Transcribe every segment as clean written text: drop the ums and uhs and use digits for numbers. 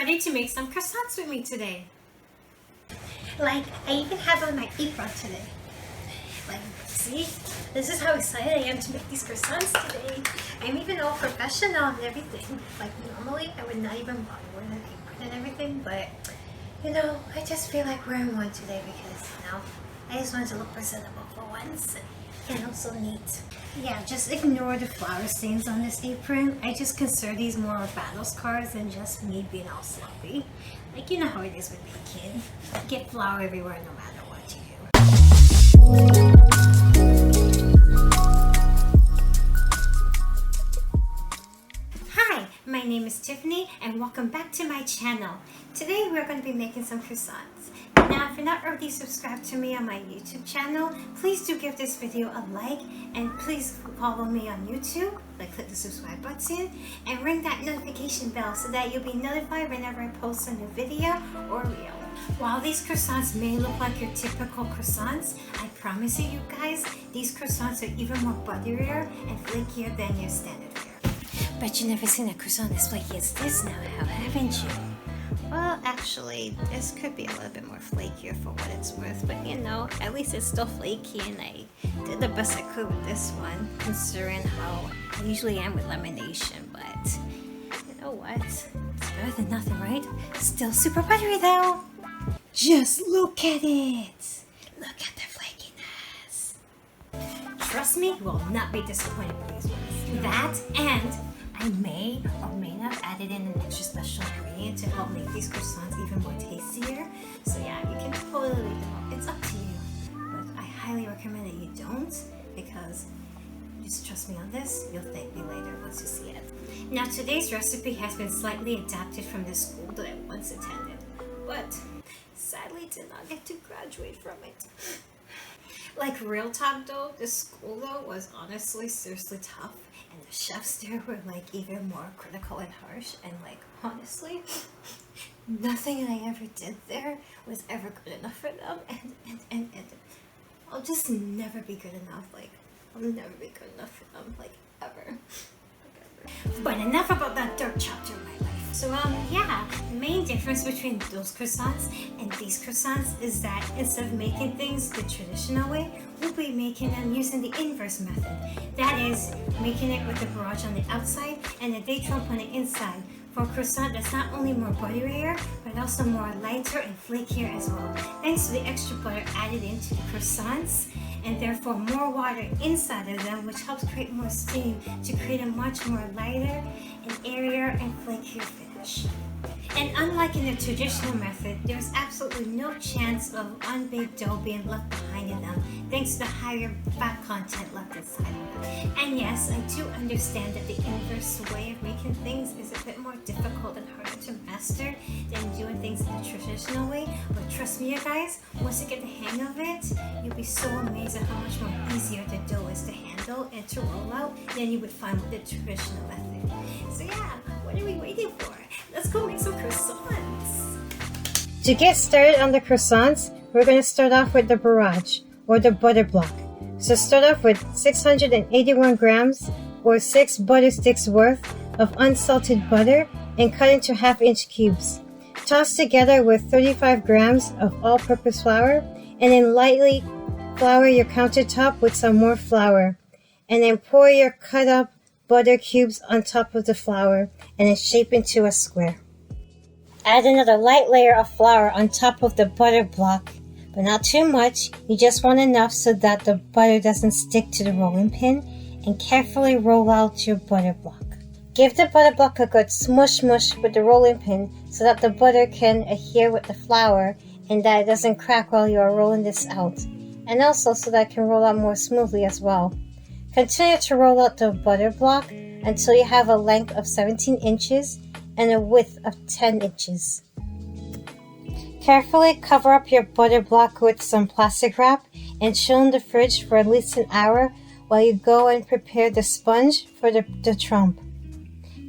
ready to make some croissants with me today. Like, I even have on my apron today. Like, see? This is how excited I am to make these croissants today. I'm even all professional and everything. Like, normally I would not even bother with an apron and everything, but, you know, I just feel like wearing one today because, you know, I just want to look presentable for once and also neat. Yeah, just ignore the flour stains on this apron. I just consider these more of battle scars than just me being all sloppy. Like, you know how it is with baking. Get flour everywhere no matter what you do. Hi, my name is Tiffany and welcome back to my channel. Today we're going to be making some croissants. Now, if you're not already subscribed to me on my YouTube channel, please do give this video a like and please follow me on YouTube. Like, click the subscribe button and ring that notification bell so that you'll be notified whenever I post a new video or reel. While these croissants may look like your typical croissants, I promise you guys, these croissants are even more butterier and flakier than your standard fare. Bet you've never seen a croissant as flaky as this now, haven't you? Well, actually, this could be a little bit more flakier for what it's worth, but you know, at least it's still flaky and I did the best I could with this one, considering how I usually am with lamination, but you know what? It's better than nothing, right? Still super buttery though! Just look at it! Look at the flakiness! Trust me, you will not be disappointed with these ones. That and I may or may not have added in an extra special ingredient to help make these croissants even more tastier. So yeah, you can totally leave them up. It's up to you. But I highly recommend that you don't, because just trust me on this, you'll thank me later once you see it. Now, today's recipe has been slightly adapted from the school that I once attended, but sadly did not get to graduate from it. Like, real talk though, this school though was honestly seriously tough. And the chefs there were like even more critical and harsh, and like honestly, nothing I ever did there was ever good enough for them, and I'll just never be good enough. Like, I'll never be good enough for them, like ever. But enough about that dark chapter of my life. So yeah, the main difference between those croissants and these croissants is that instead of making things the traditional way, we'll be making them using the inverse method. That is, making it with the barrage on the outside and the date trompe on the inside, for a croissant that's not only more butterier, but also more lighter and flakier as well, thanks to the extra butter added into the croissants, and therefore more water inside of them, which helps create more steam to create a much more lighter and airier and flakier finish. And unlike in the traditional method, there's absolutely no chance of unbaked dough being left behind in them, thanks to the higher fat content left inside of them. And yes, I do understand that the inverse way of making things is a bit more difficult and harder to master than doing things in the traditional way, but trust me, you guys, once you get the hang of it, you'll be so amazed at how much more easier the dough is to handle and to roll out than you would find with the traditional method. So yeah, what are we waiting for? Let's go make some croissants. To get started on the croissants, we're going to start off with the barrage, or the butter block. So start off with 681 grams, or 6 butter sticks worth of unsalted butter, and cut into half-inch cubes. Toss together with 35 grams of all-purpose flour, and then lightly flour your countertop with some more flour. And then pour your cut up butter cubes on top of the flour, and then shape into a square. Add another light layer of flour on top of the butter block, but not too much. You just want enough so that the butter doesn't stick to the rolling pin, and carefully roll out your butter block. Give the butter block a good smush with the rolling pin so that the butter can adhere with the flour and that it doesn't crack while you are rolling this out, and also so that it can roll out more smoothly as well. Continue to roll out the butter block until you have a length of 17 inches and a width of 10 inches. Carefully cover up your butter block with some plastic wrap and chill in the fridge for at least an hour while you go and prepare the sponge for the trompe.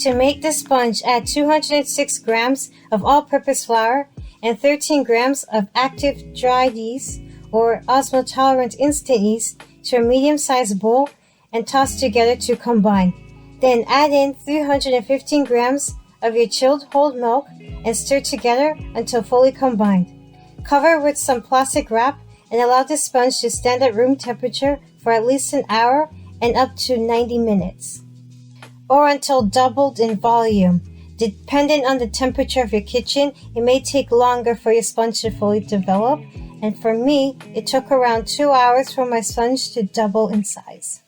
To make the sponge, add 206 grams of all-purpose flour and 13 grams of active dried yeast or osmotolerant instant yeast to a medium-sized bowl and toss together to combine. Then add in 315 grams of your chilled whole milk and stir together until fully combined. Cover with some plastic wrap and allow the sponge to stand at room temperature for at least an hour and up to 90 minutes, or until doubled in volume. Depending on the temperature of your kitchen, it may take longer for your sponge to fully develop, and for me, it took around 2 hours for my sponge to double in size.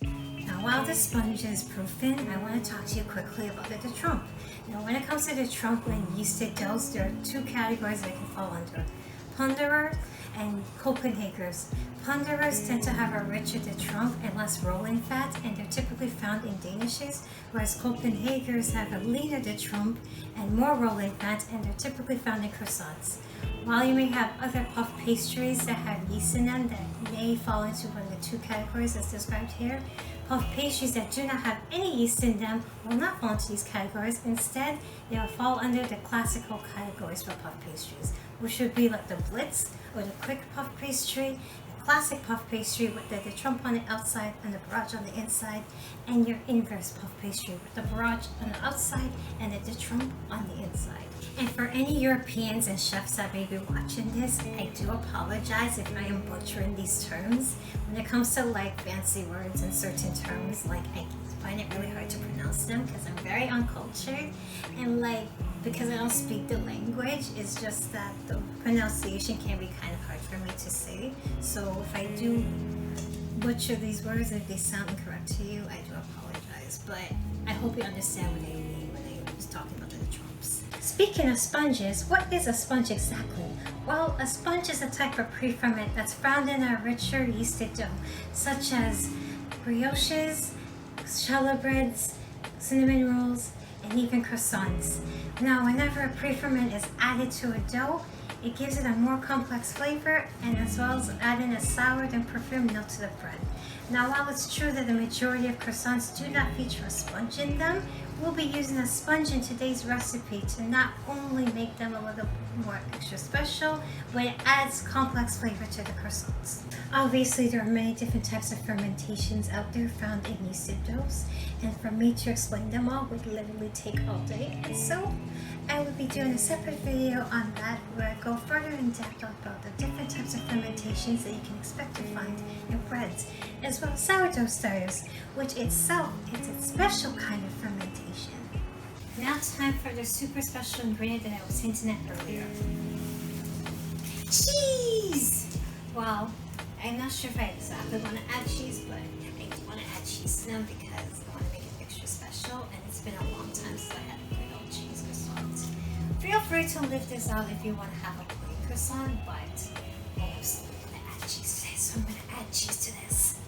Now, while the sponge is proofing, I want to talk to you quickly about the trump. Now, when it comes to the trump and yeasted doughs, there are two categories that can fall under: Plunderer and Copenhagers. Plunderers tend to have a richer trump and less rolling fat, and they're typically found in danishes, whereas Copenhagers have a leaner trump and more rolling fat, and they're typically found in croissants. While you may have other puff pastries that have yeast in them that may fall into one of the two categories as described here, puff pastries that do not have any yeast in them will not fall into these categories. Instead, they will fall under the classical categories for puff pastries, which would be like the Blitz or the quick puff pastry, the classic puff pastry with the trump on the outside and the barrage on the inside, and your inverse puff pastry with the barrage on the outside and the trump on the inside. And for any Europeans and chefs that may be watching this, I do apologize if I am butchering these terms. When it comes to like fancy words and certain terms, like I find it really hard to pronounce them because I'm very uncultured, and like because I don't speak the language, it's just that the pronunciation can be kind of hard for me to say. So if I do butcher these words, if they sound incorrect to you, I do apologize. But I hope you understand what I mean when I was talking about the trumps. Speaking of sponges, what is a sponge exactly? Well, a sponge is a type of pre-ferment that's found in a richer yeasted dough, such as brioches, challah breads, cinnamon rolls, and even croissants. Now, whenever a pre-ferment is added to a dough, it gives it a more complex flavor, and as well as adding a soured and perfumed note to the bread. Now, while it's true that the majority of croissants do not feature a sponge in them, we'll be using a sponge in today's recipe to not only make them a little more extra special, but it adds complex flavor to the croissants. Obviously, there are many different types of fermentations out there found in yeasted doughs, and for me to explain them all would literally take all day, and so I will be doing a separate video on that where I go further in depth about the different types of fermentations that you can expect to find in breads, as well as sourdough starters, which itself is a special kind of fermentation. Now it's time for the super special ingredient that I was hinting at earlier. Cheese! Well, I'm not sure if I exactly want to add cheese, but I do want to add cheese now because I want to make it extra special, and it's been a long time since I had a good old cheese croissant. Feel free to leave this out if you want to have a plain croissant, but I absolutely want to add cheese to this, so I'm going to add cheese to this.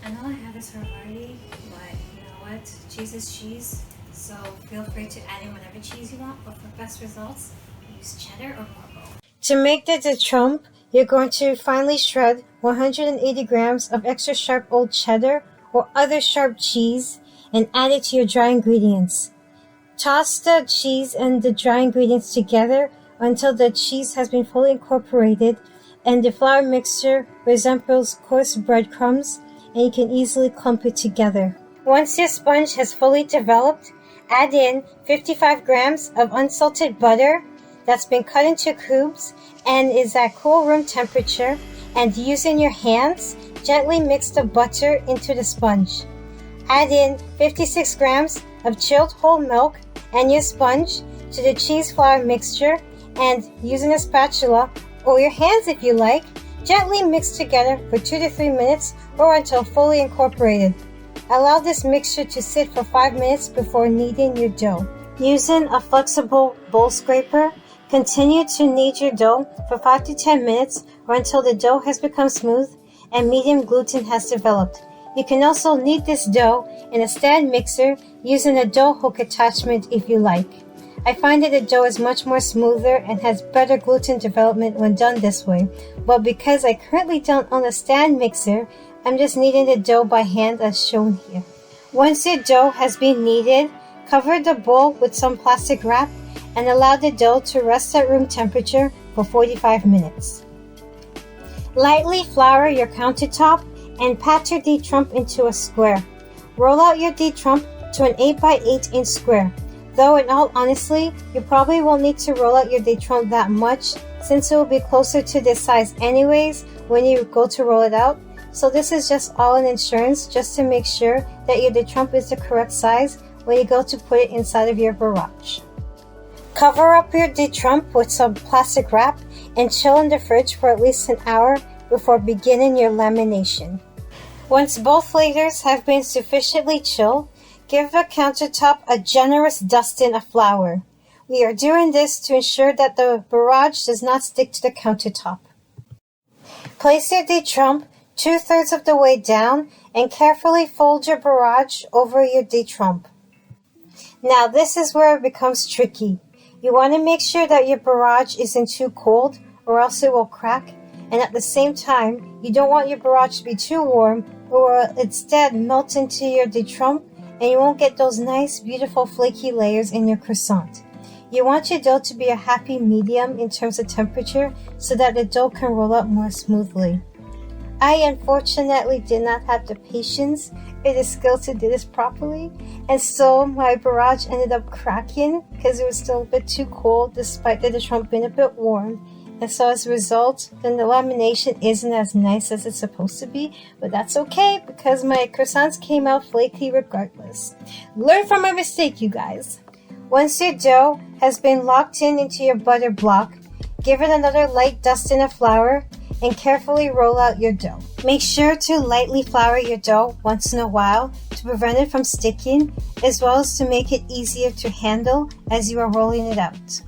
I know I have this already, but you know what? Cheese is cheese, so feel free to add in whatever cheese you want, but for best results, use cheddar or Marlboro. To make the trump, you're going to finely shred 180 grams of extra sharp old cheddar or other sharp cheese and add it to your dry ingredients. Toss the cheese and the dry ingredients together until the cheese has been fully incorporated and the flour mixture resembles coarse breadcrumbs, and you can easily clump it together. Once your sponge has fully developed, add in 55 grams of unsalted butter that's been cut into cubes and is at cool room temperature, and using your hands, gently mix the butter into the sponge. Add in 56 grams of chilled whole milk and your sponge to the cheese flour mixture, and using a spatula or your hands if you like, gently mix together for 2 to 3 minutes or until fully incorporated. Allow this mixture to sit for 5 minutes before kneading your dough. Using a flexible bowl scraper, continue to knead your dough for 5 to 10 minutes or until the dough has become smooth and medium gluten has developed. You can also knead this dough in a stand mixer using a dough hook attachment if you like. I find that the dough is much more smoother and has better gluten development when done this way, but because I currently don't own a stand mixer, I'm just kneading the dough by hand as shown here. Once your dough has been kneaded, cover the bowl with some plastic wrap and allow the dough to rest at room temperature for 45 minutes. Lightly flour your countertop and pat your D-trump into a square. Roll out your D-trump to an 8 by 8 inch square. Though in all honesty, you probably won't need to roll out your détrempe that much since it will be closer to this size anyways when you go to roll it out. So this is just all an insurance just to make sure that your détrempe is the correct size when you go to put it inside of your barrage. Cover up your détrempe with some plastic wrap and chill in the fridge for at least an hour before beginning your lamination. Once both layers have been sufficiently chilled, give the countertop a generous dusting of flour. We are doing this to ensure that the barrage does not stick to the countertop. Place your détrempe 2/3 of the way down and carefully fold your barrage over your détrempe. Now this is where it becomes tricky. You want to make sure that your barrage isn't too cold or else it will crack, and at the same time, you don't want your barrage to be too warm or instead melt into your détrempe and you won't get those nice, beautiful, flaky layers in your croissant. You want your dough to be a happy medium in terms of temperature so that the dough can roll up more smoothly. I unfortunately did not have the patience or the skill to do this properly, and so my barrage ended up cracking because it was still a bit too cold despite the détrempe being a bit warm. And so as a result, then the lamination isn't as nice as it's supposed to be, but that's okay because my croissants came out flaky regardless. Learn from my mistake, you guys. Once your dough has been locked into your butter block, give it another light dusting of flour and carefully roll out your dough. Make sure to lightly flour your dough once in a while to prevent it from sticking, as well as to make it easier to handle as you are rolling it out.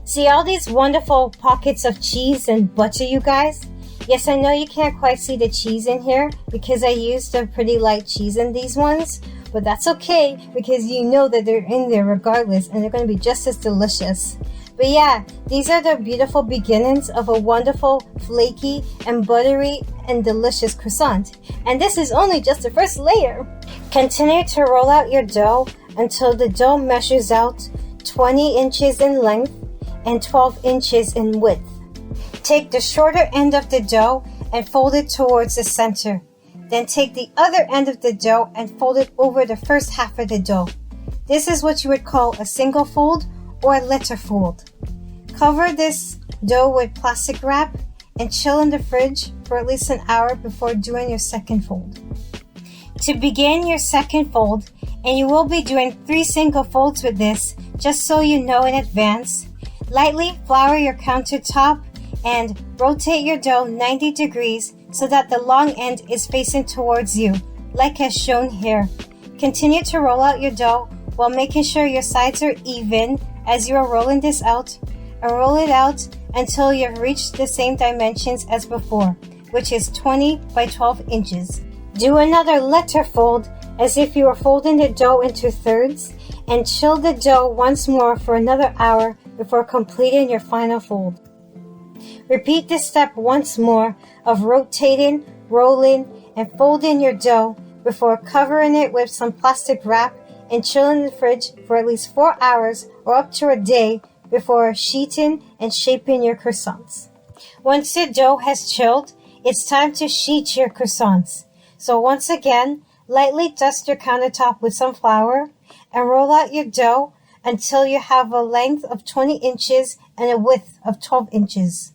See all these wonderful pockets of cheese and butter, you guys? Yes, I know you can't quite see the cheese in here because I used a pretty light cheese in these ones, but that's okay because you know that they're in there regardless and they're going to be just as delicious. But yeah, these are the beautiful beginnings of a wonderful, flaky, and buttery and delicious croissant. And this is only just the first layer. Continue to roll out your dough until the dough measures out 20 inches in length and 12 inches in width. Take the shorter end of the dough and fold it towards the center. Then take the other end of the dough and fold it over the first half of the dough. This is what you would call a single fold or a letter fold. Cover this dough with plastic wrap and chill in the fridge for at least an hour before doing your second fold. To begin your second fold, and you will be doing 3 single folds with this, just so you know in advance, lightly flour your countertop and rotate your dough 90 degrees so that the long end is facing towards you, like as shown here. Continue to roll out your dough while making sure your sides are even as you are rolling this out, and roll it out until you have reached the same dimensions as before, which is 20 by 12 inches. Do another letter fold as if you were folding the dough into thirds, and chill the dough once more for another hour before completing your final fold. Repeat this step once more of rotating, rolling, and folding your dough before covering it with some plastic wrap and chill in the fridge for at least 4 hours or up to a day before sheeting and shaping your croissants. Once your dough has chilled, it's time to sheet your croissants. So once again, lightly dust your countertop with some flour and roll out your dough until you have a length of 20 inches and a width of 12 inches.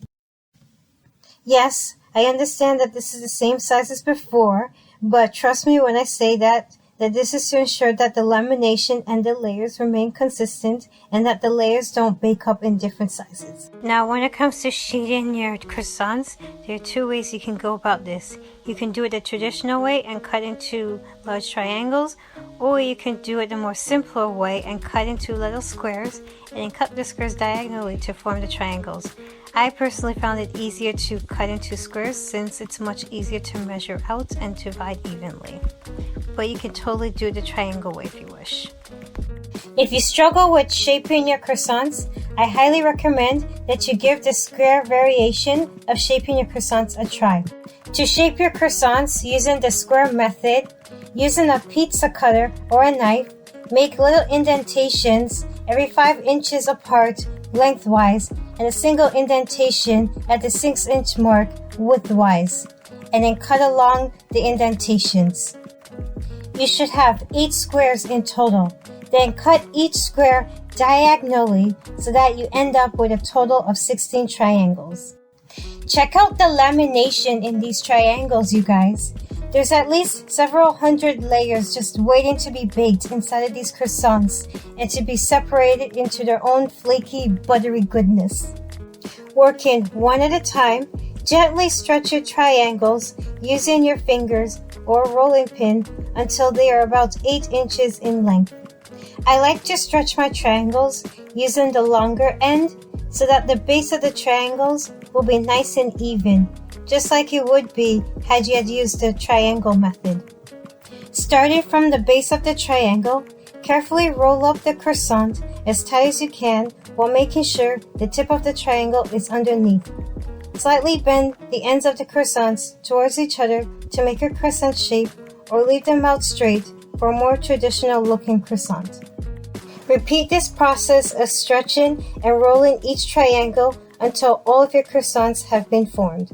Yes, I understand that this is the same size as before, but trust me when I say that this is to ensure that the lamination and the layers remain consistent and that the layers don't bake up in different sizes. Now when it comes to sheeting your croissants, there are 2 ways you can go about this. You can do it the traditional way and cut into large triangles, or you can do it the more simpler way and cut into little squares and then cut the squares diagonally to form the triangles. I personally found it easier to cut into squares since it's much easier to measure out and divide evenly. But you can totally do the triangle way if you wish. If you struggle with shaping your croissants, I highly recommend that you give the square variation of shaping your croissants a try. To shape your croissants using the square method, using a pizza cutter or a knife, make little indentations every 5 inches apart lengthwise and a single indentation at the 6-inch mark widthwise, and then cut along the indentations. You should have 8 squares in total. Then cut each square diagonally so that you end up with a total of 16 triangles. Check out the lamination in these triangles, you guys. There's at least several hundred layers just waiting to be baked inside of these croissants and to be separated into their own flaky, buttery goodness. Working one at a time, gently stretch your triangles using your fingers or rolling pin until they are about 8 inches in length. I like to stretch my triangles using the longer end so that the base of the triangles will be nice and even, just like it would be had you had used the triangle method. Starting from the base of the triangle, carefully roll up the croissant as tight as you can while making sure the tip of the triangle is underneath. Slightly bend the ends of the croissants towards each other to make a crescent shape or leave them out straight for a more traditional looking croissant. Repeat this process of stretching and rolling each triangle until all of your croissants have been formed.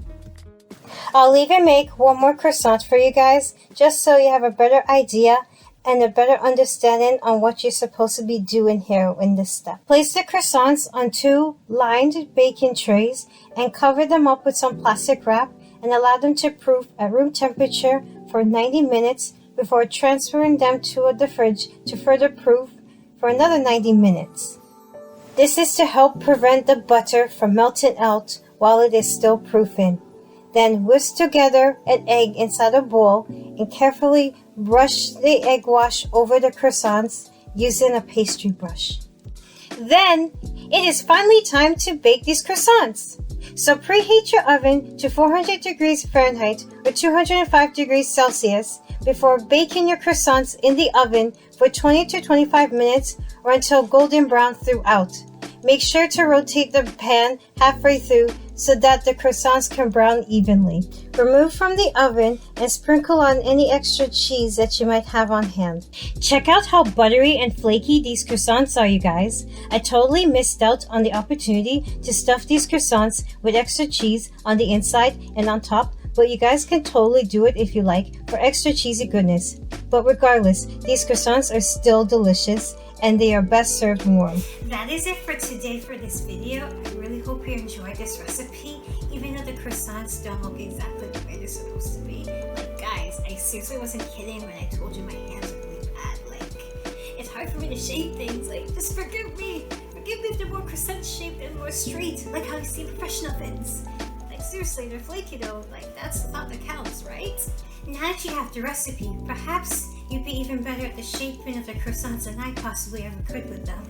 I'll even make one more croissant for you guys just so you have a better idea and a better understanding on what you're supposed to be doing here in this step. Place the croissants on 2 lined baking trays and cover them up with some plastic wrap and allow them to proof at room temperature for 90 minutes before transferring them to the fridge to further proof for another 90 minutes. This is to help prevent the butter from melting out while it is still proofing. Then whisk together an egg inside a bowl and carefully brush the egg wash over the croissants using a pastry brush. Then it is finally time to bake these croissants. So preheat your oven to 400 degrees Fahrenheit or 205 degrees Celsius before baking your croissants in the oven for 20 to 25 minutes or until golden brown throughout. Make sure to rotate the pan halfway through so that the croissants can brown evenly. Remove from the oven and sprinkle on any extra cheese that you might have on hand. Check out how buttery and flaky these croissants are, you guys. I totally missed out on the opportunity to stuff these croissants with extra cheese on the inside and on top, but you guys can totally do it if you like for extra cheesy goodness. But regardless, these croissants are still delicious and they are best served warm. That is it for today for this video. I really hope you enjoyed this recipe, even though the croissants don't look exactly the way they're supposed to be. Like, guys, I seriously wasn't kidding when I told you my hands are really bad. Like, it's hard for me to shape things. Like, just forgive me. Forgive me if they're more crescent shaped and more straight, like how you see in professional things. Like, seriously, they're flaky though. Like, that's the thought that counts, right? Now that you have the recipe, perhaps you'd be even better at the shaping of the croissants than I possibly ever could with them.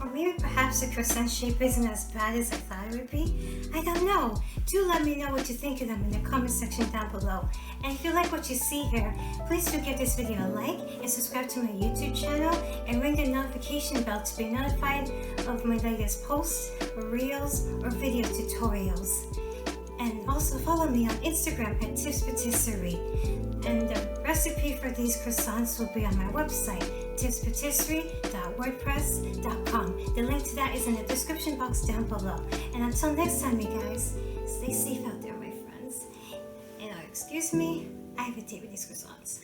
Or maybe perhaps the croissant shape isn't as bad as I thought it would be. I don't know. Do let me know what you think of them in the comment section down below. And if you like what you see here, please do give this video a like and subscribe to my YouTube channel and ring the notification bell to be notified of my latest posts or reels or video tutorials. And also follow me on Instagram at Tips Patisserie. And the recipe for these croissants will be on my website, tipspatisserie.wordpress.com. The link to that is in the description box down below. And until next time, you guys, stay safe out there, my friends. And excuse me, I have a date with these croissants.